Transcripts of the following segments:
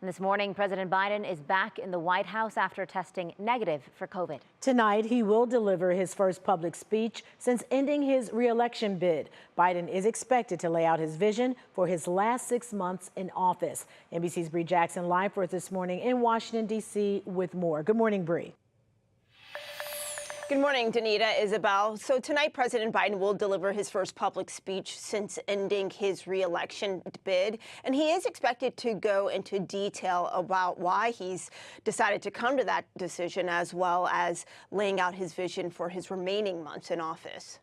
And this morning, President Biden is back in the White House after testing negative for COVID. Tonight, he will deliver his first public speech since ending his reelection bid. Biden is expected to lay out his vision for his last 6 months in office. NBC's Bree Jackson live for us this morning in Washington, D.C. with more. Good morning, Bree. Good morning, Danita, Isabel. So tonight, President Biden will deliver his first public speech since ending his reelection bid. And he is expected to go into detail about why he's decided to come to that decision, as well as laying out his vision for his remaining months in office.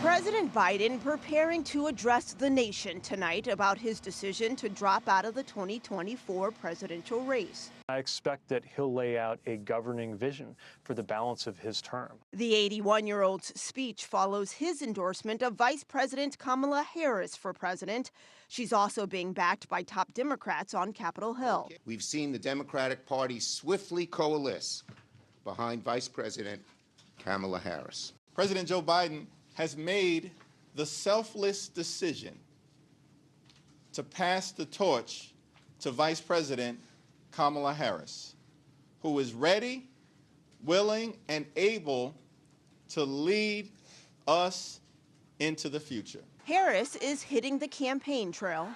President Biden preparing to address the nation tonight about his decision to drop out of the 2024 presidential race. I expect that he'll lay out a governing vision for the balance of his term. The 81-year-old's speech follows his endorsement of Vice President Kamala Harris for president. She's also being backed by top Democrats on Capitol Hill. We've seen the Democratic Party swiftly coalesce behind Vice President Kamala Harris. President Joe Biden has made the selfless decision to pass the torch to Vice President Kamala Harris, who is ready, willing, and able to lead us into the future. Harris is hitting the campaign trail.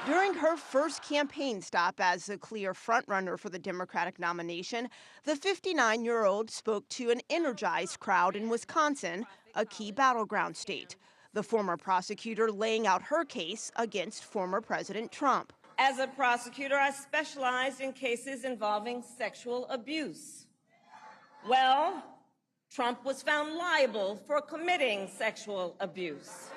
During her first campaign stop as the clear frontrunner for the Democratic nomination, the 59-year-old spoke to an energized crowd in Wisconsin, a key battleground state. The former prosecutor laying out her case against former President Trump. As a prosecutor, I specialized in cases involving sexual abuse. Well, Trump was found liable for committing sexual abuse.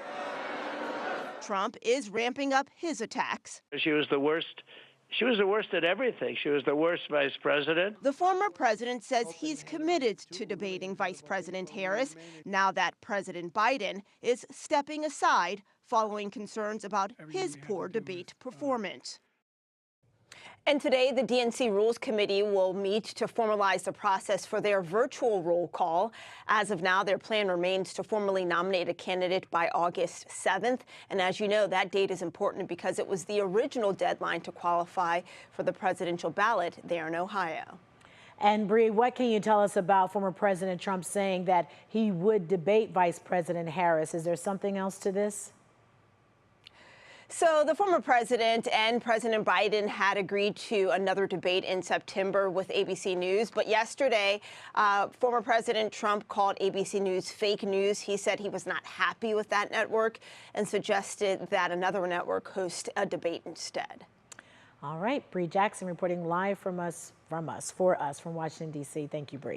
Trump is ramping up his attacks. She was the worst. She was the worst at everything. She was the worst vice president. The former president says he's committed to debating Vice President Harris now that President Biden is stepping aside following concerns about his poor debate performance. And today, the DNC Rules Committee will meet to formalize the process for their virtual roll call. As of now, their plan remains to formally nominate a candidate by August 7th. And as you know, that date is important because it was the original deadline to qualify for the presidential ballot there in Ohio. And Bree, what can you tell us about former President Trump saying that he would debate Vice President Harris? Is there something else to this? So the former president and President Biden had agreed to another debate in September with ABC News. But yesterday, former President Trump called ABC News fake news. He said he was not happy with that network and suggested that another network host a debate instead. All right, Bree Jackson reporting live from Washington, D.C. Thank you, Bree.